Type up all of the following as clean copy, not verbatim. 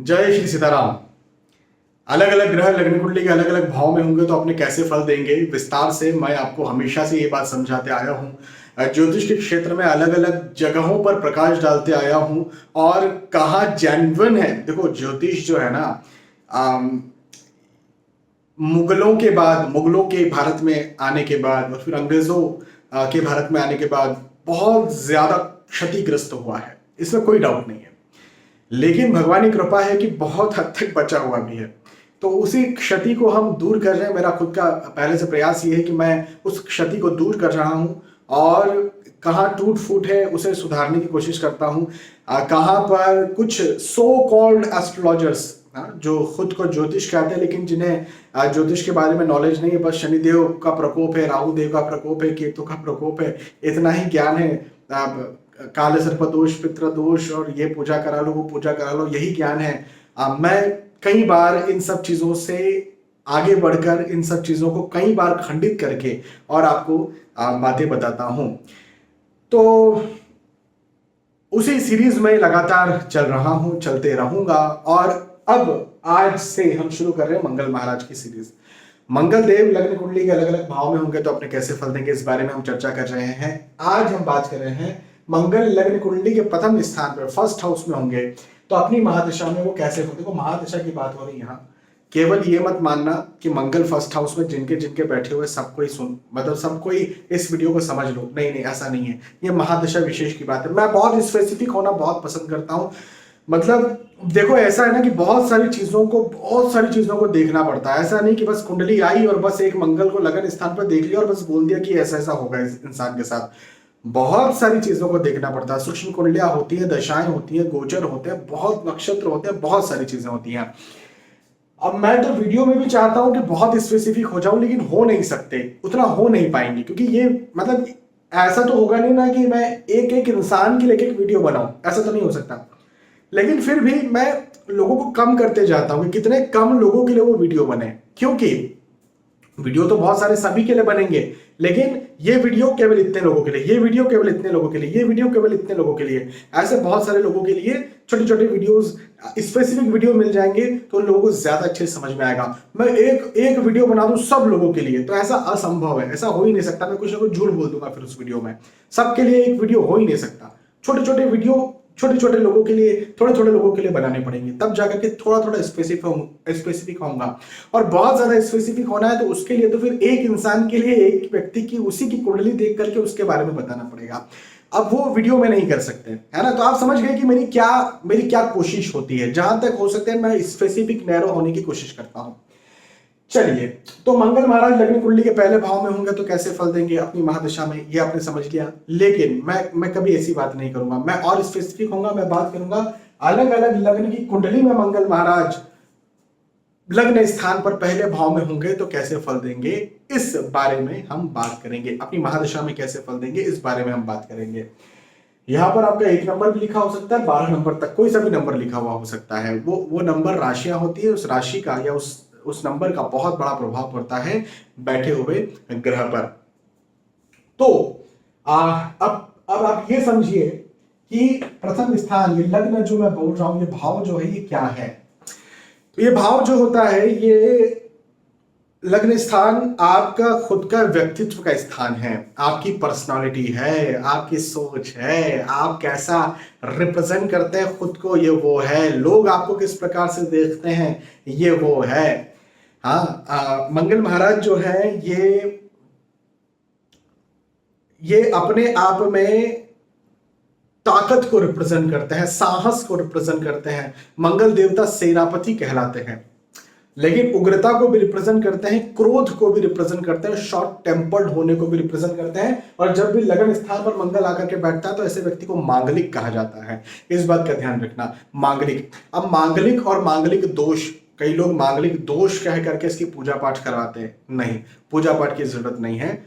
जय श्री सीताराम। अलग अलग ग्रह लग्न कुंडली के अलग अलग भाव में होंगे तो अपने कैसे फल देंगे, विस्तार से मैं आपको हमेशा से ये बात समझाते आया हूँ। ज्योतिष के क्षेत्र में अलग अलग जगहों पर प्रकाश डालते आया हूँ और कहाँ जेन्युइन है। देखो, ज्योतिष जो है ना, मुगलों के भारत में आने के बाद और फिर अंग्रेजों के भारत में आने के बाद बहुत ज्यादा क्षतिग्रस्त हुआ है, इसमें कोई डाउट नहीं है। लेकिन भगवान की कृपा है कि बहुत हद तक बचा हुआ भी है, तो उसी क्षति को हम दूर कर रहे हैं। मेरा खुद का पहले से प्रयास ये है कि मैं उस क्षति को दूर कर रहा हूँ और कहाँ टूट फूट है उसे सुधारने की कोशिश करता हूँ। कहाँ पर कुछ सो कॉल्ड एस्ट्रोलॉजर्स जो खुद को ज्योतिष कहते हैं लेकिन जिन्हें ज्योतिष के बारे में नॉलेज नहीं है, बस शनिदेव का प्रकोप है, राहु देव का प्रकोप है, केतु का प्रकोप है, इतना ही ज्ञान है। काले सर्प दोष, पितृ दोष और ये पूजा करा लो, वो पूजा करा लो, यही ज्ञान है। मैं कई बार इन सब चीजों से आगे बढ़कर इन सब चीजों को कई बार खंडित करके और आपको बातें बताता हूं। तो उसी सीरीज में लगातार चल रहा हूं, चलते रहूंगा। और अब आज से हम शुरू कर रहे हैं मंगल महाराज की सीरीज। मंगल देव लग्न कुंडली के अलग अलग भाव में होंगे तो अपने कैसे फल देंगे, इस बारे में हम चर्चा कर रहे हैं। आज हम बात कर रहे हैं मंगल लग्न कुंडली के प्रथम स्थान पर फर्स्ट हाउस में होंगे तो अपनी महादशा में वो कैसे होते। देखो, महादशा की बात हो रही है यहाँ। केवल ये मत मानना कि मंगल फर्स्ट हाउस में जिनके जिनके बैठे हुए सबको ही सबको ही इस वीडियो को समझ लो। नहीं नहीं, ऐसा नहीं है। ये महादशा विशेष की बात है। मैं बहुत स्पेसिफिक होना बहुत पसंद करता हूँ। मतलब देखो, ऐसा है ना कि बहुत सारी चीजों को देखना पड़ता है। ऐसा नहीं कि बस कुंडली आई और बस एक मंगल को लगन स्थान पर देख लिया और बस बोल दिया कि ऐसा ऐसा होगा इस इंसान के साथ। बहुत सारी चीजों को देखना पड़ता है। सूक्ष्म कुंडलियां होती है, दशाएं होती है, गोचर होते हैं, बहुत नक्षत्र होते हैं, बहुत सारी चीजें होती हैं। अब मैं तो वीडियो में भी चाहता हूं कि बहुत स्पेसिफिक हो जाऊं, लेकिन हो नहीं सकते, उतना हो नहीं पाएंगे, क्योंकि ये मतलब ऐसा तो होगा नहीं ना कि मैं एक एक इंसान के लिए एक वीडियो बनाऊं, ऐसा तो नहीं हो सकता। लेकिन फिर भी मैं लोगों को कम करते जाता हूं कि कितने कम लोगों के लिए वो वीडियो बने, क्योंकि वीडियो तो बहुत सारे सभी के लिए बनेंगे, लेकिन ये वीडियो केवल इतने लोगों के लिए, ये वीडियो केवल इतने लोगों के लिए, ये वीडियो केवल इतने लोगों के लिए। ऐसे बहुत सारे लोगों के लिए छोटे छोटे वीडियोस, स्पेसिफिक वीडियो मिल जाएंगे तो लोगों को ज्यादा अच्छे से समझ में आएगा। मैं एक वीडियो बना दूं सब लोगों के लिए तो ऐसा असंभव है, ऐसा हो ही नहीं सकता। मैं कुछ ना कुछ झूठ बोल दूंगा फिर उस वीडियो में। सबके लिए एक वीडियो हो ही नहीं सकता। छोटे छोटे वीडियो छोटे छोटे लोगों के लिए, थोड़े थोड़े लोगों के लिए बनाने पड़ेंगे, तब जाकर के थोड़ा थोड़ा स्पेसिफिक होगा। और बहुत ज्यादा स्पेसिफिक होना है तो उसके लिए तो फिर एक इंसान के लिए, एक व्यक्ति की, उसी की कुंडली देख करके उसके बारे में बताना पड़ेगा। अब वो वीडियो में नहीं कर सकते, है ना। तो आप समझ गए कि मेरी क्या कोशिश होती है। जहां तक हो सकता है मैं स्पेसिफिक नैरो होने की कोशिश करता हूं। चलिए, तो मंगल महाराज लग्न कुंडली के पहले भाव में होंगे तो कैसे फल देंगे अपनी महादशा में, ये आपने समझ लिया। लेकिन मैं कभी ऐसी बात नहीं करूंगा, मैं और स्पेसिफिक होऊंगा। मैं बात करूंगा अलग अलग लग्न की कुंडली में मंगल महाराज लग्न स्थान पर पहले भाव में होंगे तो कैसे फल देंगे, इस बारे में हम बात करेंगे। अपनी महादशा में कैसे फल देंगे, इस बारे में हम बात करेंगे। यहां पर आपका 1 नंबर भी लिखा हो सकता है, 12 नंबर तक कोई सा भी नंबर लिखा हुआ हो सकता है। वो नंबर राशियां होती है, उस राशि का या उस नंबर का बहुत बड़ा प्रभाव पड़ता है बैठे हुए ग्रह पर। तो अब आप ये समझिए कि प्रथम स्थान, ये लग्न जो मैं बोल रहा हूं, ये भाव जो है ये क्या है। तो ये भाव जो होता है, ये लग्न स्थान आपका खुद का व्यक्तित्व का स्थान है। आपकी पर्सनालिटी है, आपकी सोच है, आप कैसा रिप्रेजेंट करते हैं खुद को, ये वो है। लोग आपको किस प्रकार से देखते हैं, ये वो है। हाँ, मंगल महाराज जो है ये अपने आप में ताकत को रिप्रेजेंट करते हैं, साहस को रिप्रेजेंट करते हैं। मंगल देवता सेनापति कहलाते हैं, लेकिन उग्रता को भी रिप्रेजेंट करते हैं, क्रोध को भी रिप्रेजेंट करते हैं, शॉर्ट टेम्पर्ड होने को भी रिप्रेजेंट करते हैं। और जब भी लगन स्थान पर मंगल आकर के बैठता है तो ऐसे व्यक्ति को मांगलिक कहा जाता है। इस बात का ध्यान रखना, मांगलिक। अब मांगलिक और मांगलिक दोष, कई लोग मांगलिक दोष कह करके इसकी पूजा पाठ करवाते हैं। नहीं, पूजा पाठ की जरूरत नहीं है।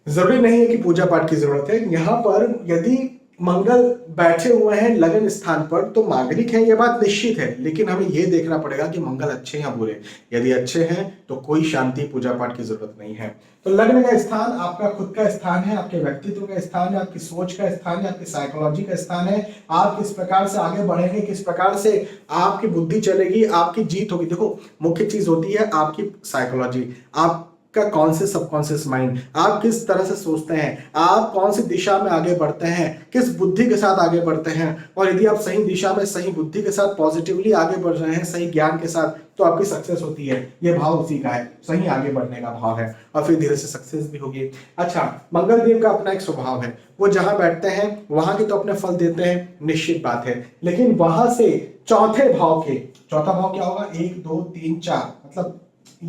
जरूरी नहीं है कि पूजा पाठ की जरूरत है। यहां पर यदि मंगल बैठे हुए हैं लगन स्थान पर तो मांगलिक है, यह बात निश्चित है, लेकिन हमें यह देखना पड़ेगा कि मंगल अच्छे हैं या बुरे। यदि अच्छे हैं तो कोई शांति पूजा पाठ की जरूरत नहीं है। तो लग्न का स्थान आपका खुद का स्थान है, आपके व्यक्तित्व का स्थान है, आपकी सोच का स्थान है, आपकी साइकोलॉजी का स्थान है। आप किस प्रकार से आगे बढ़ेंगे, किस प्रकार से आपकी बुद्धि चलेगी, आपकी जीत होगी। देखो मुख्य चीज होती है आपकी साइकोलॉजी, आप का कॉन्शियस सबकॉन्शियस माइंड, आप किस तरह से सोचते हैं, आप कौन सी दिशा में आगे बढ़ते हैं, किस बुद्धि के साथ आगे बढ़ते हैं। और यदि आप सही दिशा में सही बुद्धि के साथ पॉजिटिवली आगे बढ़ रहे हैं, सही ज्ञान के साथ, तो आपकी सक्सेस होती है। ये भाव उसी का है, सही आगे बढ़ने का भाव है, और फिर धीरे से सक्सेस भी होगी। अच्छा, मंगल देव का अपना एक स्वभाव है, वो जहां बैठते हैं वहां के तो अपने फल देते हैं, निश्चित बात है, लेकिन वहां से चौथा भाव क्या होगा, 1 2 3 4, मतलब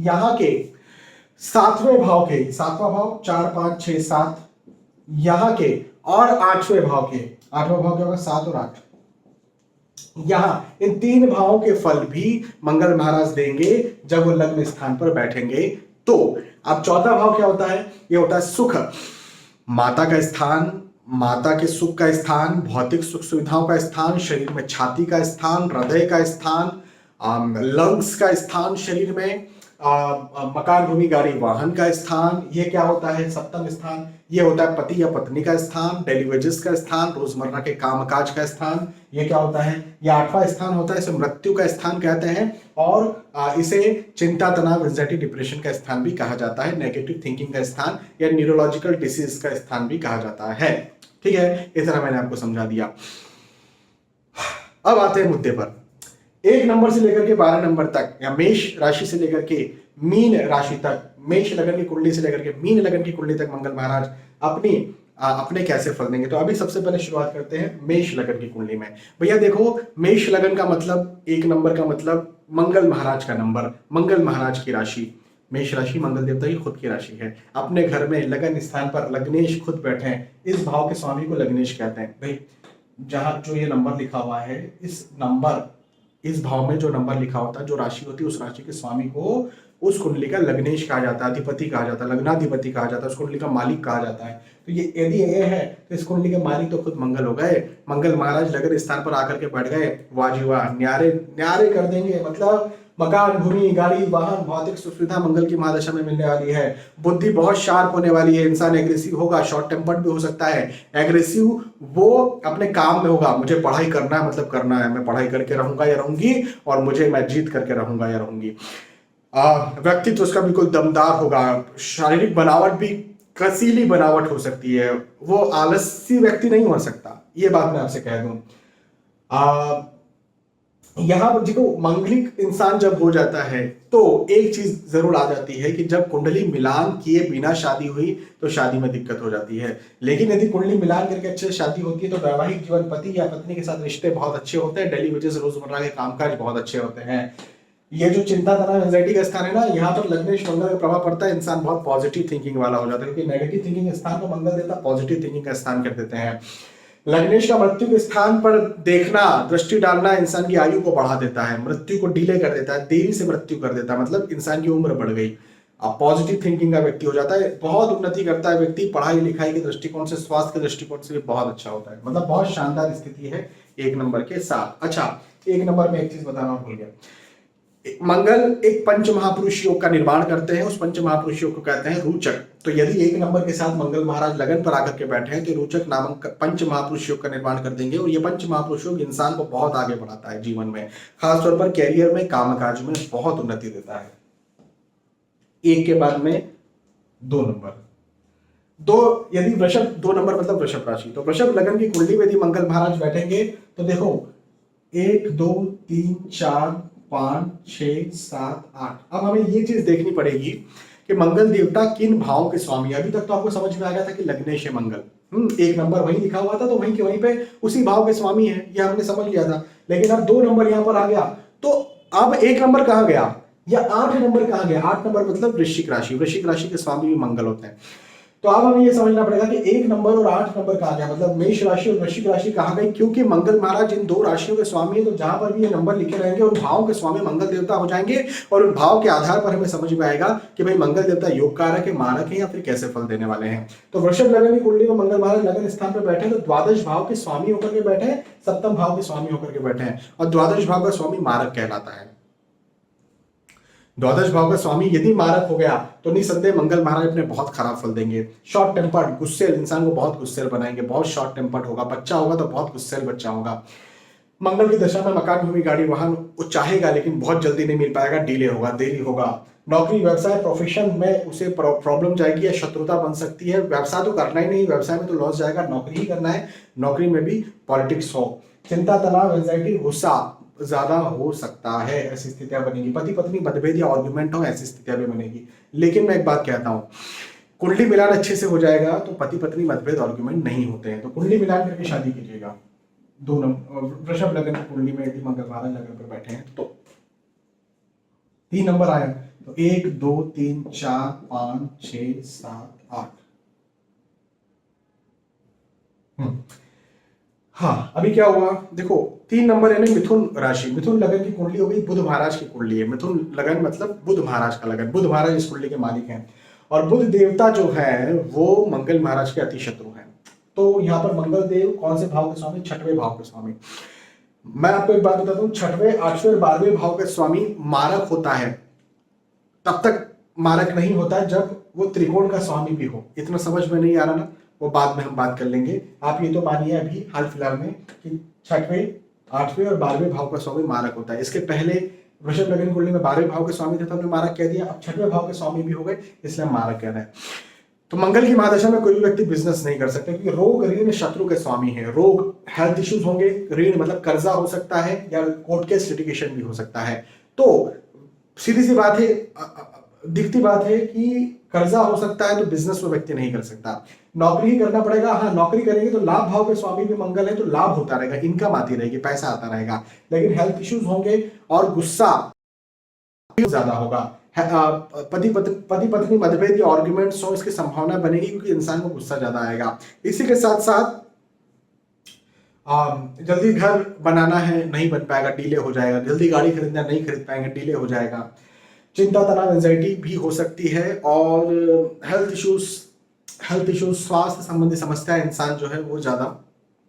यहाँ के सातवें भाव के, सातवां भाव 4 5 6 7, यहां के और आठवें भाव के, आठवां भाव क्या होगा, 7 और 8, यहां इन 3 भावों के फल भी मंगल महाराज देंगे जब वो लग्न स्थान पर बैठेंगे। तो अब चौथा भाव क्या होता है, ये होता है सुख, माता का स्थान, माता के सुख का स्थान, भौतिक सुख सुविधाओं का स्थान, शरीर में छाती का स्थान, हृदय का स्थान, लंग्स का स्थान शरीर में, मकान भूमि गाड़ी वाहन का स्थान, ये क्या होता है, सप्तम स्थान, ये होता है पति या पत्नी का स्थान, डेली वेजेस का स्थान, रोजमर्रा के कामकाज का स्थान, ये क्या होता है, ये आठवां स्थान होता है, इसे मृत्यु का स्थान कहते हैं, और इसे चिंता तनाव एंजाइटी डिप्रेशन का स्थान भी कहा जाता है, नेगेटिव थिंकिंग का स्थान या न्यूरोलॉजिकल डिसीज का स्थान भी कहा जाता है। ठीक है, इस तरह मैंने आपको समझा दिया। अब आते हैं मुद्दे पर। 1 नंबर से लेकर के 12 नंबर तक, या मेष राशि से लेकर के मीन राशि तक, मेष लगन की कुंडली से लेकर के मीन लगन की कुंडली तक मंगल महाराज अपने कैसे फल देंगे। तो अभी सबसे पहले शुरुआत करते हैं मेष लगन की कुंडली में। भैया देखो, मेष लगन का मतलब 1 नंबर का मतलब मंगल महाराज का नंबर, मंगल महाराज की राशि, मेष राशि मंगल देवता की खुद की राशि है। अपने घर में लगन स्थान पर लग्नेश खुद बैठे हैं, इस भाव के स्वामी को लग्नेश कहते हैं। भाई जहां जो ये नंबर लिखा हुआ है, इस भाव में जो नंबर लिखा होता है, जो राशि होती है, उस राशि के स्वामी को उस कुंडली का लग्नेश कहा जाता है, अधिपति कहा जाता है, लग्नाधिपति कहा जाता है, उस कुंडली का मालिक कहा जाता है। तो ये यदि ये है तो इस कुंडली के मालिक तो खुद मंगल हो गए। मंगल महाराज लगन स्थान पर आकर के बैठ गए, वाह जी वाह, न्यारे न्यारे कर देंगे। मतलब मकान भूमि गाड़ी वाहन भौतिक सुविधा मंगल की महादशा में मिलने वाली है। बुद्धि बहुत शार्प होने वाली है, इंसान एग्रेसिव होगा, शॉर्ट टेम्पर्ड भी हो सकता है। एग्रेसिव वो अपने काम में होगा, मुझे पढ़ाई करना है मतलब करना है, मैं पढ़ाई करके रहूंगा या रहूंगी, और मैं जीत करके रहूंगा या रहूंगी। व्यक्तित्व तो उसका बिल्कुल दमदार होगा, शारीरिक बनावट भी कसीली बनावट हो सकती है, वो आलसी व्यक्ति नहीं हो सकता, ये बात मैं आपसे कह दूं। यहां पर देखो, मंगलिक इंसान जब हो जाता है तो एक चीज जरूर आ जाती है कि जब कुंडली मिलान किए बिना शादी हुई तो शादी में दिक्कत हो जाती है। लेकिन यदि कुंडली मिलान करके अच्छे से शादी होती है तो वैवाहिक जीवन, पति या पत्नी के साथ रिश्ते बहुत अच्छे होते हैं, डेली वेजेस रोजमर्रा के कामकाज बहुत अच्छे होते हैं। ये जो चिंता तनाव एंजाइटी का स्थान है ना, यहाँ पर लग्नेश मंगल का प्रभाव पड़ता है, इंसान बहुत पॉजिटिव थिंकिंग वाला हो जाता है, क्योंकि नेगेटिव थिंकिंग स्थान को मंगल देता, पॉजिटिव थिंकिंग का स्थान कर देते हैं। लग्नेश का मृत्यु के स्थान पर देखना, दृष्टि डालना इंसान की आयु को बढ़ा देता है, मृत्यु को डिले कर देता है, देरी से मृत्यु कर देता है, मतलब इंसान की उम्र बढ़ गई। अब पॉजिटिव थिंकिंग का व्यक्ति हो जाता है, बहुत उन्नति करता है व्यक्ति, पढ़ाई लिखाई के दृष्टिकोण से, स्वास्थ्य के दृष्टिकोण से भी बहुत अच्छा होता है, मतलब बहुत शानदार स्थिति है 1 नंबर के साथ। अच्छा, 1 नंबर में एक चीज बताना भूल गया, मंगल एक पंच महापुरुष योग का निर्माण करते हैं, उस पंच महापुरुष योग को कहते हैं रोचक। तो यदि 1 नंबर के साथ मंगल महाराज लगन पर आकर के बैठे हैं तो रोचक नामक पंच महापुरुष योग का निर्माण कर देंगे, और ये पंच महापुरुष योग इंसान को बहुत आगे बढ़ाता है जीवन में, खासतौर पर कैरियर में, कामकाज में बहुत उन्नति देता है। 1 के बाद में 2 नंबर, यदि वृषभ 2 नंबर मतलब वृषभ राशि, तो वृषभ लगन की कुंडली में यदि मंगल महाराज बैठेंगे तो देखो 1 2 3 4 5 6 7 8। अब हमें ये चीज देखनी पड़ेगी कि मंगल देवता किन भावों के स्वामी। अभी तक तो आपको समझ में आ गया था कि लग्नेश है मंगल, 1 नंबर वहीं लिखा हुआ था तो वहीं के वहीं पे उसी भाव के स्वामी है, ये हमने समझ लिया था। लेकिन अब 2 नंबर यहाँ पर आ गया, तो अब 1 नंबर कहाँ गया या 8 नंबर कहाँ गया। 8 नंबर मतलब वृश्चिक राशि, वृश्चिक राशि के स्वामी भी मंगल होते हैं। तो अब हमें ये समझना पड़ेगा कि 1 नंबर और 8 नंबर कहाँ गया, मतलब मेष राशि और वृश्चिक राशि कहाँ गई, क्योंकि मंगल महाराज इन 2 राशियों के स्वामी है। तो जहां पर भी ये नंबर लिखे रहेंगे उन भावों के स्वामी मंगल देवता हो जाएंगे, और उन भाव के आधार पर हमें समझ में आएगा कि भाई मंगल देवता योग कारक है, मारक है, या फिर कैसे फल देने वाले हैं। तो वृषभ लग्न की कुंडली में मंगल महाराज लग्न स्थान पर बैठे, तो द्वादश भाव के स्वामी होकर के बैठे हैं, सप्तम भाव के स्वामी होकर के बैठे हैं, और द्वादश भाव का स्वामी मारक कहलाता है। द्वादश भाव का स्वामी यदि मारक हो गया तो निसंदेह मंगल महाराज अपने बहुत खराब फल देंगे। शॉर्ट टेम्पर्ड, गुस्सेल, इंसान को बहुत गुस्सेल बनाएंगे, बहुत शॉर्ट टेम्पर्ड होगा, बच्चा होगा तो बहुत गुस्सेल बच्चा होगा। मंगल की दशा में मकान, भूमि, गाड़ी, वाहन वो चाहेगा लेकिन बहुत जल्दी नहीं मिल पाएगा, डिले होगा, देरी होगा। नौकरी, व्यवसाय, प्रोफेशन में उसे प्रॉब्लम जाएगी या शत्रुता बन सकती है। व्यवसाय तो करना ही नहीं, व्यवसाय में तो लॉस जाएगा, नौकरी ही करना है, नौकरी में भी पॉलिटिक्स हो। चिंता, तनाव, एंजाइटी, गुस्सा ज्यादा हो सकता है, ऐसी स्थितियां बनेगी। पति पत्नी मतभेद या आर्गुमेंट हो, ऐसी स्थितियां भी बनेगी। लेकिन मैं एक बात कहता हूं, कुंडली मिलान अच्छे से हो जाएगा तो पति पत्नी मतभेद आर्गुमेंट नहीं होते हैं। तो कुंडली मिलान करके शादी कीजिएगा। 2 नंबर वृषभ लग्न की कुंडली में यदि मंगल महाराज लग्न पर बैठे हैं तो 3 नंबर आया, तो 1 2 3 4 5 6 7 8। हाँ, अभी क्या हुआ देखो, 3 नंबर यानी मिथुन राशि, मिथुन लगन की कुंडली हो गई, बुध महाराज की कुंडली है। मिथुन लगन मतलब बुध महाराज का लगन, बुध महाराज इस कुंडली के मालिक हैं, और बुध देवता जो है वो मंगल महाराज के अति शत्रु हैं। तो यहाँ पर मंगल देव कौन से भाव के स्वामी? 6वें भाव के स्वामी। मैं आपको एक बात बताता हूँ, 6वें 8वें और 12वें भाव के स्वामी मारक होता है, तब तक मारक नहीं होता जब वो त्रिकोण का स्वामी भी हो। इतना समझ में नहीं आ रहा ना, वो बाद में हम बात कर लेंगे। आप ये तो मानिए अभी हाल फिलहाल में कि 6वें 8वें और 12वें भाव का स्वामी मारक होता है। इसके पहले वृषभ लग्न कुंडली में 12वें भाव के स्वामी थे तो हमने मारक कह दिया, अब 6वें भाव के स्वामी भी हो गए, इसलिए हम मारक कह रहे हैं। तो मंगल की महादशा में कोई भी व्यक्ति बिजनेस नहीं कर सकता, क्योंकि रोग ऋण शत्रु के स्वामी है। रोग, हेल्थ इश्यूज होंगे, ऋण मतलब कर्जा हो सकता है, या कोर्ट केस लिटिगेशन भी हो सकता है। तो सीधी सी बात है, दिखती बात है कि कर्जा हो सकता है, तो बिजनेस में व्यक्ति नहीं कर सकता। नौकरी ही करना पड़ेगा। हाँ, नौकरी करेंगे तो लाभ भाव के स्वामी भी मंगल है, तो लाभ होता रहेगा, इनकम आती रहेगी, पैसा आता रहेगा। लेकिन हेल्थ इश्यूज होंगे और गुस्सा ज्यादा होगा। पति पत्नी मतभेद या आर्ग्यूमेंट्स हो, इसकी संभावना बनेगी, क्योंकि इंसान को गुस्सा ज्यादा आएगा। इसी के साथ साथ जल्दी घर बनाना है, नहीं बन पाएगा, डिले हो जाएगा। जल्दी गाड़ी खरीदना, नहीं खरीद पाएंगे, डिले हो जाएगा। चिंता, तनाव, एंजाइटी भी हो सकती है, और हेल्थ इश्यूज स्वास्थ्य संबंधी समस्या इंसान जो है वो ज्यादा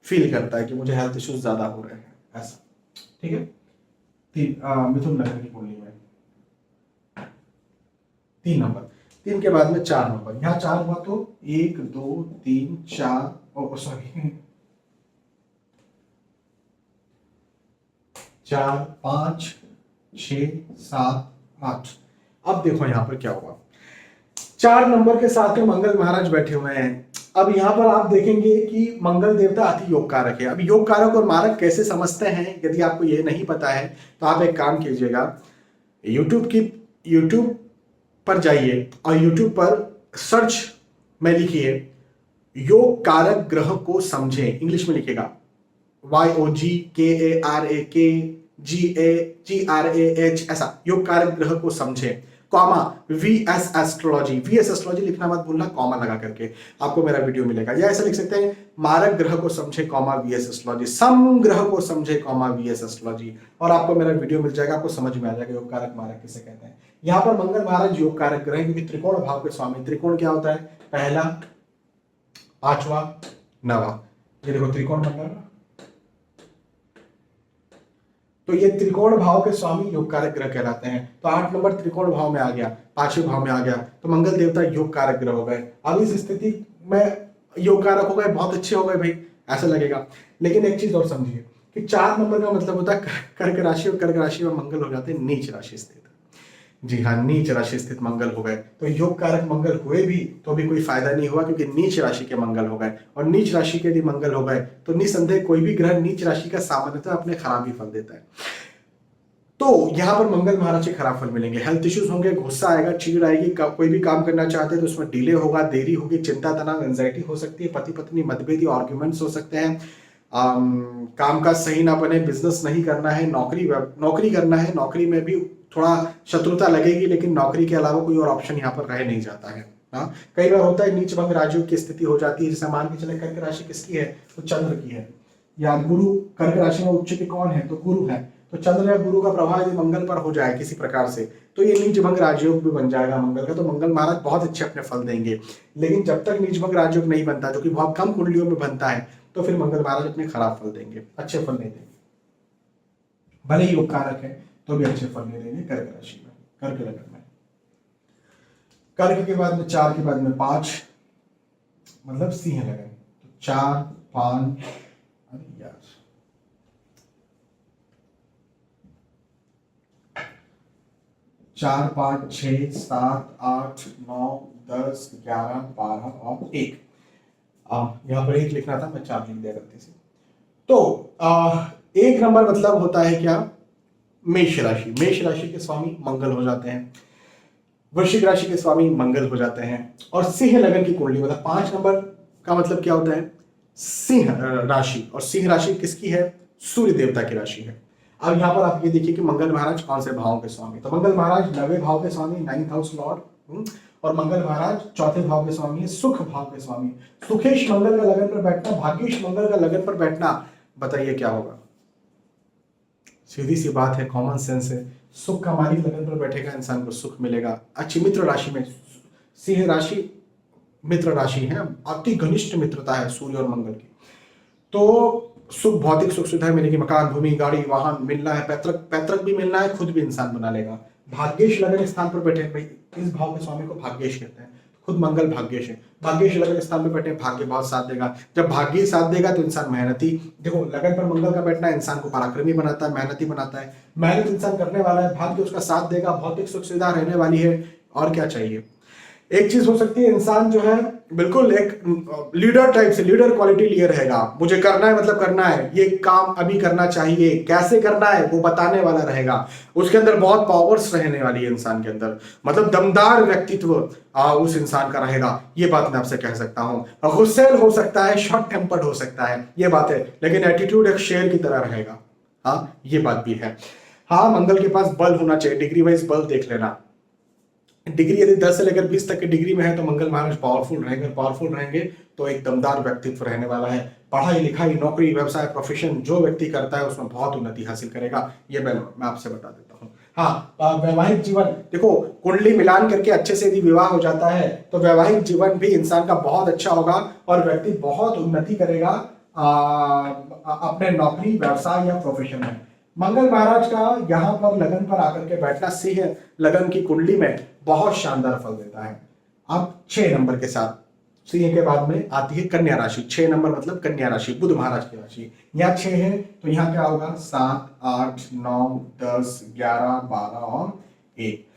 फील करता है कि मुझे हेल्थ इश्यूज ज्यादा हो रहे हैं, ऐसा। ठीक है, मिथुन लग्न की कुंडली में 3 नंबर, 3 के बाद में 4 नंबर, यहाँ 4 हुआ तो 1 2 3 4 सॉरी 4 5 6 7 8। अब देखो यहाँ पर क्या हुआ, 4 नंबर के साथ में मंगल महाराज बैठे हुए हैं। अब यहाँ पर आप देखेंगे कि मंगल देवता अति योग कारक है। अब योग कारक और मारक कैसे समझते हैं, यदि आपको ये नहीं पता है तो आप एक काम कीजिएगा, यूट्यूब पर जाइए और यूट्यूब पर सर्च में लिखिए योग कारक ग्रह को समझे, इंग्लिश में लिखेगा YOGKARAKGAGRAH, ऐसा, योग कारक ग्रह को समझे, comma VS astrology. VS astrology लिखना मत भूलना, कॉमा लगा करके आपको मेरा वीडियो मिलेगा। या ऐसा लिख सकते हैं मारक ग्रह को समझे, कॉमा VS एस्ट्रोलॉजी, सम ग्रह को समझे, कॉमा VS एस्ट्रोलॉजी, और आपको मेरा वीडियो मिल जाएगा, आपको समझ में आ जाएगा योग कारक मारक किसे कहते हैं। यहाँ पर मंगल महाराज योग कारक ग्रह, क्योंकि त्रिकोण भाव के स्वामी। त्रिकोण क्या होता है? पहला, 8वां, 9वां। ये देखो त्रिकोण बन रहा, तो ये त्रिकोण भाव के स्वामी योग कारक ग्रह कहलाते हैं। तो 8 नंबर त्रिकोण भाव में आ गया, 5वें भाव में आ गया, तो मंगल देवता योग कारक ग्रह हो गए। अब इस स्थिति में योग कारक हो गए, बहुत अच्छे हो गए भाई, ऐसा लगेगा। लेकिन एक चीज और समझिए कि 4 नंबर का मतलब होता है कर्क राशि, और कर्क राशि में मंगल हो जाते हैं नीच राशि स्थित। जी हाँ, नीच राशि स्थित मंगल हो गए, तो योग कारक मंगल हुए भी तो भी कोई फायदा नहीं हुआ, क्योंकि नीच राशि के मंगल हो गए। और नीच राशि के यदि मंगल हो गए तो निसंदेह कोई भी ग्रह नीच राशि का सामान्यतः अपने खराब ही फल देता है। तो यहाँ पर मंगल महाराज के खराब फल मिलेंगे। हेल्थ इश्यूज होंगे, गुस्सा आएगा, चिड़ आएगी, कोई भी काम करना चाहते हैं तो उसमें डिले होगा, देरी होगी, चिंता, तनाव, एंजाइटी हो सकती है, पति पत्नी मतभेद या आर्ग्यूमेंट्स हो सकते हैं, काम का सही ना बने, बिजनेस नहीं करना है, नौकरी करना है, नौकरी में भी थोड़ा शत्रुता लगेगी, लेकिन नौकरी के अलावा कोई और ऑप्शन यहाँ पर रह नहीं जाता है। हाँ, कई बार होता है नीच भंग राजयोग की स्थिति हो जाती है, जैसे मान के चले कर्क राशि किसकी है, तो चंद्र की है, या गुरु कर्क राशि में उच्च के कौन है, तो गुरु है, तो चंद्र या गुरु का प्रभाव यदि मंगल पर हो जाए किसी प्रकार से, तो ये नीच भंग राजयोग भी बन जाएगा मंगल का। तो मंगल महाराज बहुत अच्छे अपने फल देंगे, लेकिन जब तक नीच भंग राजयोग नहीं बनता, जो कि बहुत कम कुंडलियों में बनता है, तो फिर मंगल महाराज अपने खराब फल देंगे, अच्छे फल नहीं देंगे। भले ही योग कारक है तो भी अच्छे फल नहीं देंगे कर्क राशि में, कर्क लगन में। कर्क के बाद में 4 के बाद में 5 मतलब सिंह लगन, तो 4 5 यार 4 5 6 7 8 9 10 11 12 और 1, यहाँ पर 1 लिखना था, मैं 4 लिख दिया गलती से। तो 1 नंबर मतलब होता है क्या, मेष राशि। मेष राशि के स्वामी मंगल हो जाते हैं, वृश्चिक राशि के स्वामी मंगल हो जाते हैं, और सिंह लगन की कुंडली मतलब 5 नंबर का मतलब क्या होता है, सिंह राशि। और सिंह राशि किसकी है, सूर्य देवता की राशि है। अब यहाँ पर आप ये देखिए कि मंगल महाराज कौन से भाव के स्वामी, तो मंगल महाराज 9वें भाव के स्वामी, 9th हाउस लॉर्ड, और मंगल महाराज 4थे भाव के स्वामी है, सुख भाव के स्वामी। सुखेश मंगल का लगन पर बैठना, भाग्येश मंगल का लगन पर बैठना, बताइए क्या होगा, सीधी सी बात है, कॉमन सेंस है, सुख का मालिक लगन पर बैठेगा, इंसान को सुख मिलेगा। अच्छी मित्र राशि में, सिंह राशि मित्र राशि है, अति घनिष्ठ मित्रता है सूर्य और मंगल की, तो सुख, भौतिक सुख सुविधाएं मिलेगी, मकान भूमि गाड़ी वाहन मिलना है, पैतृक भी मिलना है, खुद भी इंसान बना लेगा। भाग्येश लगन स्थान पर बैठे, भाई इस भाव के स्वामी को भाग्येश कहते हैं, खुद मंगल भाग्येश है, भाग्येश लगन स्थान पर बैठे, भाग्य बहुत साथ देगा। जब भाग्य साथ देगा तो इंसान मेहनती, देखो लगन पर मंगल का बैठना इंसान को पराक्रमी बनाता है, मेहनती बनाता है, मेहनत इंसान करने वाला है, भाग्य उसका साथ देगा, भौतिक सुख सुविधा रहने वाली है, और क्या चाहिए। एक चीज हो सकती है, इंसान जो है बिल्कुल एक लीडर टाइप से, लीडर क्वालिटी लिए रहेगा, मुझे करना है मतलब करना है, ये काम अभी करना चाहिए, कैसे करना है वो बताने वाला रहेगा, उसके अंदर बहुत पावर्स रहने वाली है इंसान के अंदर, मतलब दमदार व्यक्तित्व उस इंसान का रहेगा, ये बात मैं आपसे कह सकता हूँ। गुस्सेल हो सकता है, शॉर्ट टेम्पर्ड हो सकता है, ये बात है, लेकिन एटीट्यूड एक शेर की तरह रहेगा, हाँ ये बात भी है। हाँ, मंगल के पास बल होना चाहिए, डिग्री वाइज बल देख लेना, डिग्री यदि 10 से लेकर 20 तक की डिग्री में है तो मंगल महाराज पावरफुल रहेंगे, पावरफुल रहेंगे तो एक दमदार व्यक्तित्व रहने वाला है, पढ़ाई लिखाई नौकरी व्यवसाय प्रोफेशन जो व्यक्ति करता है उसमें बहुत उन्नति हासिल करेगा, ये मैं आपसे बता देता हूँ। हाँ, वैवाहिक जीवन, देखो कुंडली मिलान करके अच्छे से यदि विवाह हो जाता है तो वैवाहिक जीवन भी इंसान का बहुत अच्छा होगा और व्यक्ति बहुत उन्नति करेगा अपने नौकरी व्यवसाय या प्रोफेशन में। मंगल महाराज का यहाँ पर लगन पर आकर के बैठना सिंह लगन की कुंडली में बहुत शानदार फल देता है। अब 6 नंबर के साथ सिंह के बाद में आती है कन्या राशि, 6 नंबर मतलब कन्या राशि, बुध महाराज की राशि। यहाँ 6 है तो यहाँ क्या होगा, 7 8 9 10 11 12 और 1।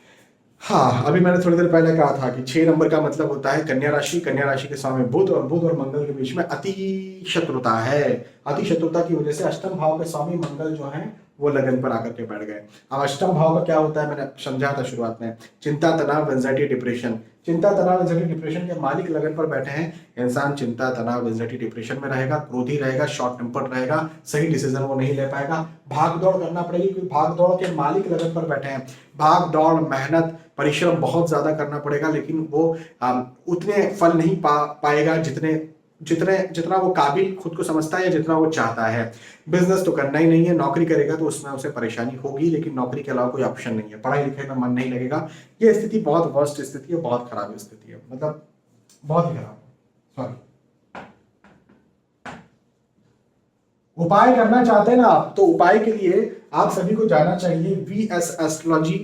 हाँ, अभी मैंने थोड़ी देर पहले कहा था कि 6 नंबर का मतलब होता है कन्या राशि, कन्या राशि के स्वामी बुध, और बुध और मंगल के बीच में अति शत्रुता है। अति शत्रुता की वजह से अष्टम भाव के स्वामी मंगल जो है वो लगन पर आकर के बैठ गए। अब अष्टम भाव का क्या होता है, मैंने समझा था शुरुआत में, चिंता तनाव एंजाइटी डिप्रेशन। चिंता तनाव एंजाइटी डिप्रेशन के मालिक लगन पर बैठे हैं, इंसान चिंता तनाव एंजाइटी डिप्रेशन में रहेगा, क्रोधी रहेगा, शॉर्ट टेम्पर्ड रहेगा, सही डिसीजन वो नहीं ले पाएगा, भाग दौड़ करना पड़ेगी क्योंकि भाग दौड़ के मालिक लगन पर बैठे हैं, भाग दौड़ मेहनत परिश्रम बहुत ज्यादा करना पड़ेगा, लेकिन वो उतने फल नहीं पाएगा जितना वो काबिल खुद को समझता है या जितना वो चाहता है। बिजनेस तो करना ही नहीं है, नौकरी करेगा तो उसमें उसे परेशानी होगी, लेकिन नौकरी के अलावा कोई ऑप्शन नहीं है, पढ़ाई लिखाई में मन नहीं लगेगा। ये स्थिति बहुत वर्स्ट स्थिति है, बहुत खराब स्थिति है, मतलब बहुत ही खराब। सॉरी, उपाय करना चाहते हैं ना आप, तो उपाय के लिए आप सभी को जाना चाहिए VS astrology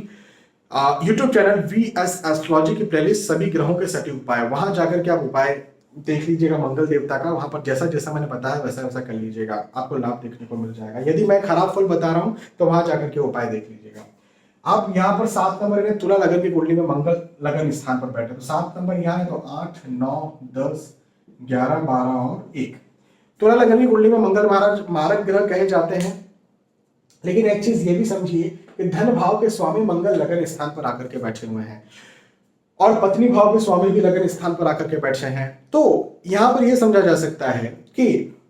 YouTube channel, VS astrology की प्लेलिस्ट सभी ग्रहों के सटीक उपाय, वहां जाकर के आप उपाय देख लीजिएगा मंगल देवता का, वहां पर जैसा जैसा मैंने बताया वैसा वैसा कर लीजिएगा, आपको लाभ देखने को मिल जाएगा। यदि मैं खराब फल बता रहा हूं तो वहां जाकर के उपाय देख लीजिएगा। अब यहाँ पर 7 नंबर है, तुला लगन की कुंडली में मंगल लगन स्थान पर बैठे, तो 7 नंबर यहाँ है तो 8 9 10 11 12 और 1। तुला लगन की कुंडली में मंगल महाराज मारक ग्रह कहे जाते हैं, लेकिन एक चीज ये भी समझिए कि धन भाव के स्वामी मंगल लगन स्थान पर आकर के बैठे हुए हैं और पत्नी भाव के स्वामी भी लगन स्थान पर आकर के बैठे हैं। तो यहां पर यह समझा जा सकता है कि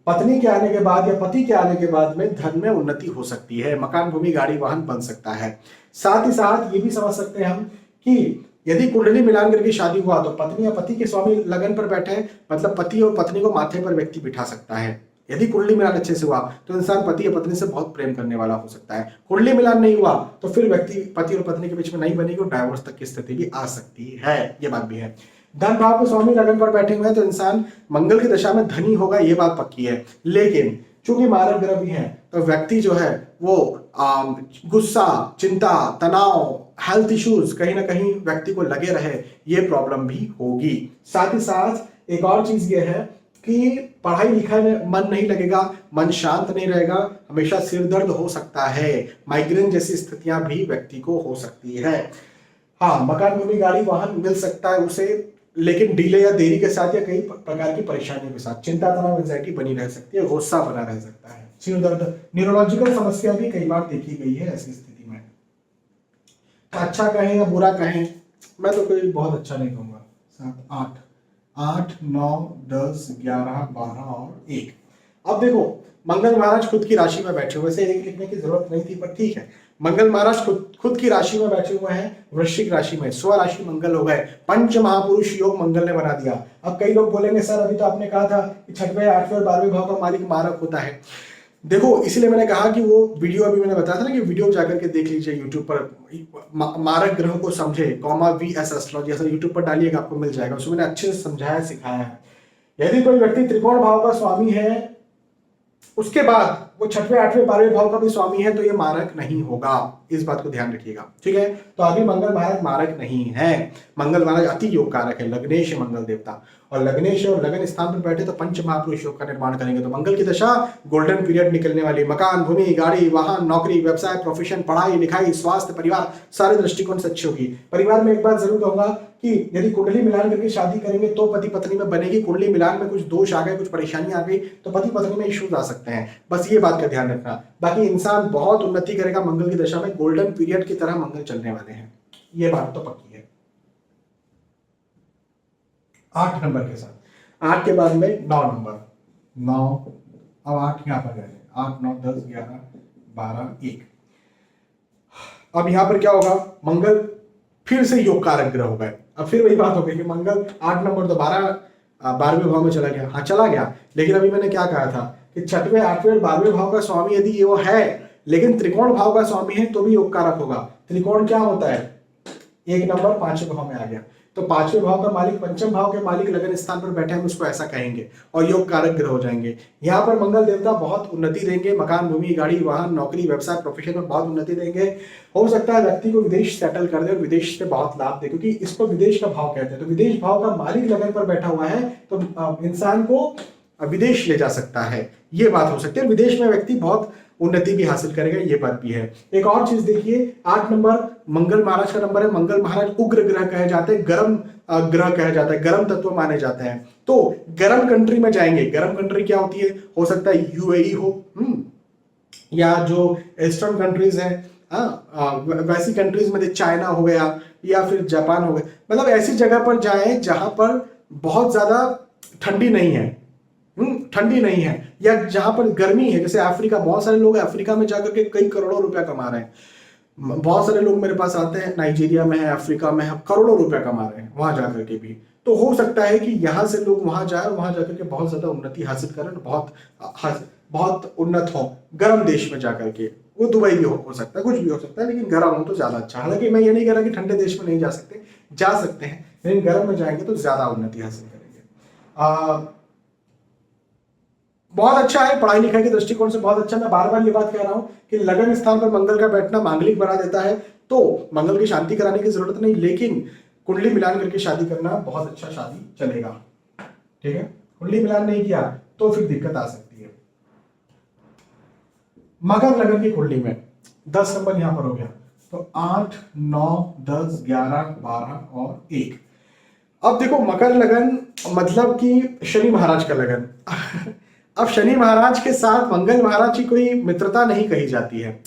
पत्नी के आने के बाद या पति के आने के बाद में धन में उन्नति हो सकती है, मकान भूमि गाड़ी वाहन बन सकता है। साथ ही साथ ये भी समझ सकते हैं हम कि यदि कुंडली मिलान करके शादी हुआ तो पत्नी या पति के स्वामी लगन पर बैठे हैं, मतलब पति और पत्नी को माथे पर व्यक्ति बिठा सकता है। यदि कुंडली मिलान अच्छे से हुआ तो इंसान पति या पत्नी से बहुत प्रेम करने वाला हो सकता है। कुंडली मिलान नहीं हुआ तो फिर व्यक्ति पति और पत्नी के बीच में नहीं बनेगी और डाइवोर्स तक की स्थिति भी आ सकती है, ये बात भी है। धन भाव के स्वामी लगन पर बैठे हुए हैं तो इंसान मंगल की दशा में धनी होगा, ये बात पक्की है। लेकिन चूंकि मारक ग्रह भी है तो व्यक्ति जो है वो गुस्सा, चिंता, तनाव, हेल्थ इश्यूज कहीं ना कहीं व्यक्ति को लगे रहे, ये प्रॉब्लम भी होगी। साथ ही साथ एक और चीज ये है कि पढ़ाई लिखाई में मन नहीं लगेगा, मन शांत नहीं रहेगा, हमेशा सिर दर्द हो सकता है, माइग्रेन जैसी स्थितियां भी व्यक्ति को हो सकती है। हाँ, मकान, भूमि, गाड़ी, वाहन मिल सकता है उसे, लेकिन डिले या देरी के साथ या कई प्रकार की परेशानियों के साथ चिंता, तनाव, एंजाइटी बनी रह सकती है, गुस्सा बना रह सकता है, सिर दर्द, न्यूरोलॉजिकल समस्या भी कई बार देखी गई है ऐसी स्थिति में। अच्छा कहें या बुरा कहें, मैं तो कोई बहुत अच्छा नहीं कहूंगा। 7, 8, 9, 10, 11, 12 और 1। अब देखो, मंगल महाराज खुद की राशि में बैठे हुए, वैसे एक लिखने की जरूरत नहीं थी पर ठीक है। मंगल महाराज खुद की राशि में बैठे हुए हैं, वृश्चिक राशि में, स्वराशि मंगल हो गए, पंच महापुरुष योग मंगल ने बना दिया। अब कई लोग बोलेंगे सर अभी तो आपने कहा था कि 6वें, 8वें और 12वें भाव का मालिक मारक होता है। देखो, इसलिए मैंने कहा कि वो वीडियो अभी मैंने बताया था ना कि वीडियो जाकर के देख लीजिए यूट्यूब पर, मारक ग्रह को समझे VS एस्ट्रोलॉजी, ऐसा यूट्यूब पर डालिएगा आपको मिल जाएगा, उसमें मैंने अच्छे से समझाया सिखाया है। यदि कोई व्यक्ति त्रिकोण भाव का स्वामी है, उसके बाद वो 6वें, 8वें, 12वें भाव का भी स्वामी है तो ये मारक नहीं होगा, इस बात को ध्यान रखिएगा, ठीक है। तो अभी मंगल महाराज मारक नहीं है, मंगल महाराज अति योग कारक है, लग्नेश मंगल देवता, और लग्नेश और लगन स्थान पर बैठे तो पंच महापुरुष योग का निर्माण करेंगे। तो मंगल की दशा गोल्डन पीरियड निकलने वाली, मकान, भूमि, गाड़ी, वाहन, नौकरी, व्यवसाय, प्रोफेशन, पढ़ाई लिखाई, स्वास्थ्य, परिवार, सारे दृष्टिकोण से अच्छी होगी। परिवार में एक बात जरूर कहूंगा कि यदि कुंडली मिलान करके शादी करेंगे तो पति पत्नी में बनेगी, कुंडली मिलान में कुछ दोष आ गए, कुछ परेशानी आ गई तो पति पत्नी में इश्यूज आ सकते हैं, बस ये बात का ध्यान रखना। बाकी इंसान बहुत उन्नति करेगा, मंगल की दशा में गोल्डन पीरियड की तरह मंगल चलने वाले हैं, ये बात तो पक्की है। 8 नंबर के साथ, 8 के बाद में 9 नंबर, 9, अब 8 यहां पर गए, 8, 9, 10, 11, 12, 1। अब यहां पर क्या होगा, मंगल फिर से योग कारक ग्रह हो गए। अब फिर वही बात हो गई कि मंगल 8 नंबर तो 12वें भाव में चला गया, हाँ चला गया, लेकिन अभी मैंने क्या कहा था कि 6वें, 8वें और 12वें भाव का स्वामी यदि ये वो है, लेकिन त्रिकोण भाव का स्वामी है तो भी योग कारक होगा। त्रिकोण क्या होता है, 1 नंबर 5वें भाव में आ गया, तो 5वें भाव का मालिक, पंचम भाव के मालिक लगन स्थान पर बैठे, हम उसको ऐसा कहेंगे, और योग कारक ग्रह हो जाएंगे। यहाँ पर मंगल देवता बहुत उन्नति देंगे, मकान, भूमि, गाड़ी, वाहन, नौकरी, व्यवसाय, प्रोफेशन में बहुत उन्नति देंगे। हो सकता है व्यक्ति को विदेश सेटल कर दे और विदेश से बहुत लाभ दे, क्योंकि इसको विदेश का भाव कहते हैं। तो विदेश भाव का मालिक लगन पर बैठा हुआ है तो इंसान को विदेश ले जा सकता है, ये बात हो सकती है। विदेश में व्यक्ति बहुत उन्नति भी हासिल करेगा, ये बात भी है। एक और चीज देखिए, 8 नंबर मंगल महाराज का नंबर है। मंगल महाराज उग्र ग्रह कहे जाते हैं, गर्म ग्रह कहे जाता है, गर्म तत्व माने जाते हैं। तो गर्म कंट्री में जाएंगे, गर्म कंट्री क्या होती है, हो सकता है UAE हो, या जो ईस्टर्न कंट्रीज है, वैसी कंट्रीज में चाइना हो गया या फिर जापान हो गया, मतलब ऐसी जगह पर जाए जहां पर बहुत ज्यादा ठंडी नहीं है, ठंडी नहीं है, या जहां पर गर्मी है, जैसे अफ्रीका, बहुत सारे लोग अफ्रीका में जाकर के कई करोड़ों रुपया कमा रहे हैं। बहुत सारे लोग मेरे पास आते हैं, नाइजीरिया में है, अफ्रीका में है, करोड़ों रुपया कमा रहे हैं वहां जाकर के भी। तो हो सकता है कि यहाँ से लोग वहां जाए और वहां जाकर के बहुत ज्यादा उन्नति हासिल करें, बहुत उन्नत हो गर्म देश में जाकर के। वो दुबई भी हो सकता है, कुछ भी हो सकता है, लेकिन गर्म हो तो ज्यादा अच्छा। हालांकि मैं ये नहीं कह रहा कि ठंडे देश में नहीं जा सकते, जा सकते हैं, लेकिन गर्म में जाएंगे तो ज्यादा उन्नति हासिल करेंगे। बहुत अच्छा है, पढ़ाई लिखाई के दृष्टिकोण से बहुत अच्छा। मैं बार बार ये बात कह रहा हूं कि लगन स्थान पर मंगल का बैठना मांगलिक बना देता है, तो मंगल की शांति कराने की जरूरत नहीं, लेकिन कुंडली मिलान करके शादी करना बहुत अच्छा, शादी चलेगा, ठीक है। कुंडली मिलान नहीं किया तो फिर दिक्कत आ सकती है। मकर लगन की कुंडली में 10 नंबर यहां पर हो गया, तो 8, 9, 10, 11, 12 और 1। अब देखो, मकर लगन मतलब कि शनि महाराज का लगन। अब शनि महाराज के साथ मंगल महाराज की कोई मित्रता नहीं कही जाती है,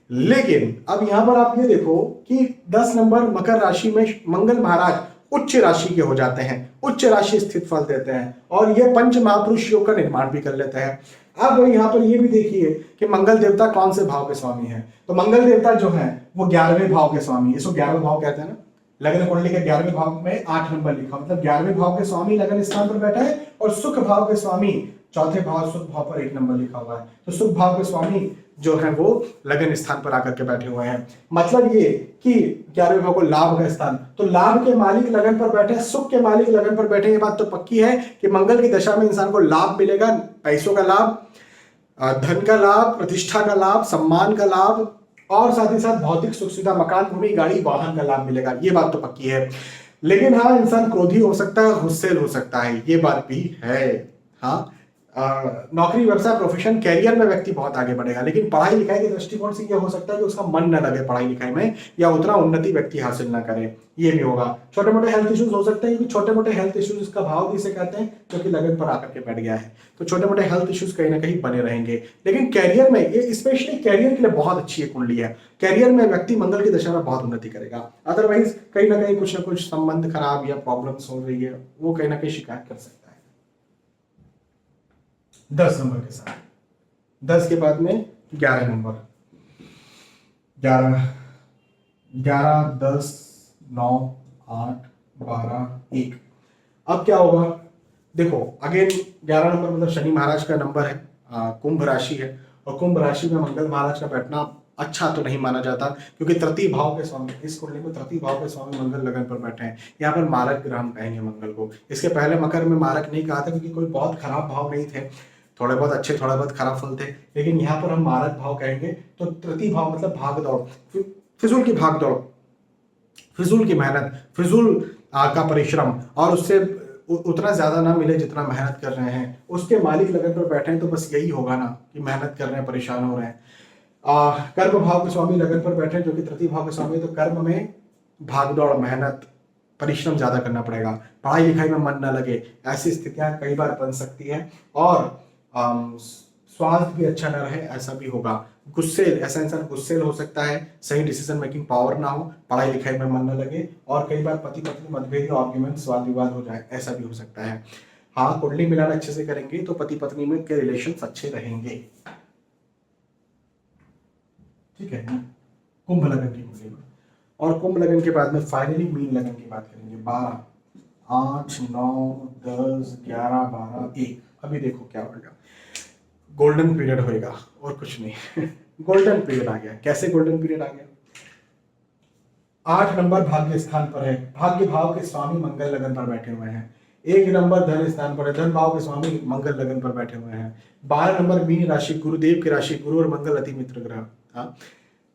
लेकिन अब यहां पर आप ये देखो कि 10 नंबर मकर राशि में मंगल महाराज उच्च राशि के हो जाते हैं, उच्च राशि स्थित फल देते हैं, और ये पंच महापुरुष योग का निर्माण भी कर लेते हैं। अब यहाँ पर ये भी देखिए कि मंगल देवता कौन से भाव के स्वामी हैं। तो मंगल देवता जो है वो 11वें भाव के स्वामी, इसको 11वां भाव कहते हैं ना, लग्न कुंडली के 11वें भाव में 8 नंबर लिखा, मतलब 11वें भाव के स्वामी लग्न स्थान पर बैठा है और सुख भाव के स्वामी चौथे भाव सुख भाव पर 1 नंबर लिखा हुआ है। तो सुख भाव के स्वामी जो है वो लग्न स्थान पर आकर के बैठे हुए हैं। मतलब ये कि 11वें भाव को लाभ का स्थान, तो लाभ के मालिक लगन पर बैठे, सुख के मालिक लगन पर बैठे। ये बात तो पक्की है कि मंगल की दशा में इंसान को लाभ मिलेगा, पैसों का लाभ, धन का लाभ, प्रतिष्ठा का लाभ, सम्मान का लाभ और साथ ही साथ भौतिक सुख सुविधा, मकान, भूमि, गाड़ी, वाहन का लाभ मिलेगा। ये बात तो पक्की है। लेकिन हाँ, इंसान क्रोधी हो सकता है, गुस्सेल हो सकता है, ये बात भी है। हाँ, नौकरी, व्यवसाय, प्रोफेशन, कैरियर में व्यक्ति बहुत आगे बढ़ेगा, लेकिन पढ़ाई लिखाई के दृष्टिकोण से यह हो सकता है कि उसका मन न लगे पढ़ाई लिखाई में या उतना उन्नति व्यक्ति हासिल ना करे, ये भी होगा। छोटे मोटे हेल्थ इश्यूज हो सकते हैं, क्योंकि छोटे मोटे हेल्थ इश्यूज इसका भाव भी इसे कहते हैं, क्योंकि लगन पर आकर के बैठ गया है। तो छोटे मोटे हेल्थ इश्यूज कहीं ना कहीं बने रहेंगे। लेकिन कैरियर में, ये स्पेशली कैरियर के लिए बहुत अच्छी कुंडली है। कैरियर में व्यक्ति मंगल की दशा में बहुत उन्नति करेगा। अदरवाइज कहीं ना कुछ संबंध खराब या प्रॉब्लम्स हो रही है, वो कहीं ना कहीं शिकायत कर सकता है। 10 नंबर के साथ 10 के बाद में 11 नंबर, 11, 10, 9, 8, 12, 1। अब क्या होगा, देखो अगेन 11 नंबर मतलब शनि महाराज का नंबर है, कुंभ राशि है, और कुंभ राशि में मंगल महाराज का बैठना अच्छा तो नहीं माना जाता, क्योंकि तृतीय भाव के स्वामी, इस कुंडली में तृतीय भाव के स्वामी मंगल लगन पर बैठे हैं। यहाँ पर मारक ग्रह हम कहेंगे मंगल को। इसके पहले मकर में मारक नहीं कहा था, क्योंकि कोई बहुत खराब भाव नहीं थे, थोड़े बहुत अच्छे थोड़े बहुत खराब फल थे, लेकिन यहाँ पर हम मारक भाव कहेंगे। तो तृतीय भाव मतलब भाग दौड़, फिजूल की भाग दौड़, फिजूल की मेहनत, फिजूल का परिश्रम, और उससे उतना ज्यादा ना मिले जितना मेहनत कर रहे हैं। उसके मालिक लगन पर बैठे हैं, तो बस यही होगा ना कि मेहनत कर रहे हैं, परेशान हो रहे हैं। कर्म भाव के स्वामी लगन पर बैठे हैं, जो कि तृतीय भाव के स्वामी, तो कर्म में भाग दौड़, मेहनत, परिश्रम ज्यादा करना पड़ेगा, पढ़ाई लिखाई में मन न लगे, ऐसी स्थितियां कई बार बन सकती है। और स्वास्थ्य भी अच्छा न रहे, ऐसा भी होगा। गुस्सेल, ऐसा इंसान गुस्सेल हो सकता है, सही डिसीजन मेकिंग पावर ना हो, पढ़ाई लिखाई में मन न लगे, और कई बार पति पत्नी मतभेद या आर्ग्यूमेंट्स, वाद विवाद हो जाए, ऐसा भी हो सकता है। हाँ, कुंडली मिलान अच्छे से करेंगे तो पति पत्नी में के रिलेशंस अच्छे रहेंगे। ठीक है, कुंभ लगन की कुंडली में। और कुंभ लगन के बाद में फाइनली मीन लगन की बात करेंगे। 12, 8, 9, 10, 11, 12, 1। अभी देखो क्या होगा, गोल्डन पीरियड होएगा और कुछ नहीं। गोल्डन पीरियड आ गया। कैसे गोल्डन पीरियड आ गया? 8 नंबर भाग्य स्थान पर है, भाग्य भाव के स्वामी मंगल लगन पर बैठे हुए हैं। 1 नंबर धन स्थान पर है, धन भाव के स्वामी मंगल लगन पर बैठे हुए हैं। 12 नंबर मीन राशि, गुरुदेव की राशि, गुरु और मंगल अति मित्र ग्रह। हाँ,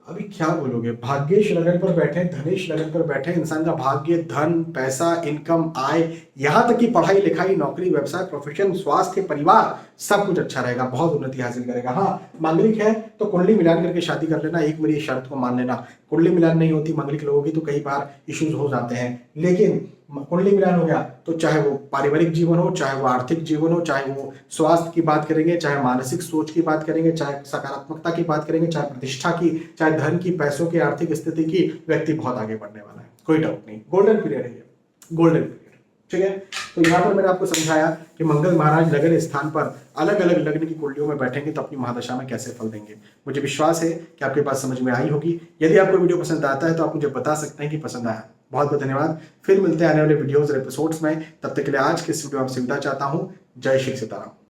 अभी क्या बोलोगे, भाग्येश लगन पर बैठे, धनेश लगन पर बैठे, इंसान का भाग्य, धन, पैसा, इनकम, आय, यहाँ तक कि पढ़ाई लिखाई, नौकरी, व्यवसाय, प्रोफेशन, स्वास्थ्य, परिवार, सब कुछ अच्छा रहेगा, बहुत उन्नति हासिल करेगा। हाँ, मांगलिक है तो कुंडली मिलान करके शादी कर लेना, एक मेरी शर्त को मान लेना। कुंडली मिलान नहीं होती मांगलिक लोगों की तो कई बार इश्यूज हो जाते हैं, लेकिन कुंडली मिलान हो गया तो चाहे वो पारिवारिक जीवन हो, चाहे वो आर्थिक जीवन हो, चाहे वो स्वास्थ्य की बात करेंगे, चाहे मानसिक सोच की बात करेंगे, चाहे सकारात्मकता की बात करेंगे, चाहे प्रतिष्ठा की, चाहे धन की, पैसों की, आर्थिक स्थिति की, व्यक्ति बहुत आगे बढ़ने वाला है, कोई डाउट नहीं। गोल्डन पीरियड है ये, गोल्डन पीरियड। ठीक है, तो यहाँ पर मैंने आपको समझाया कि मंगल महाराज लगन स्थान पर अलग अलग लग्न की कुंडलियों में बैठेंगे तो अपनी महादशा में कैसे फल देंगे। मुझे विश्वास है कि आपके पास समझ में आई होगी। यदि आपको वीडियो पसंद आता है तो आप मुझे बता सकते हैं कि पसंद आया। बहुत बहुत धन्यवाद। फिर मिलते हैं आने वाले वीडियोज और एपिसोड्स में। तब तक के लिए आज के इस वीडियो में आपसे विदा चाहता हूँ। जय श्री सीताराम।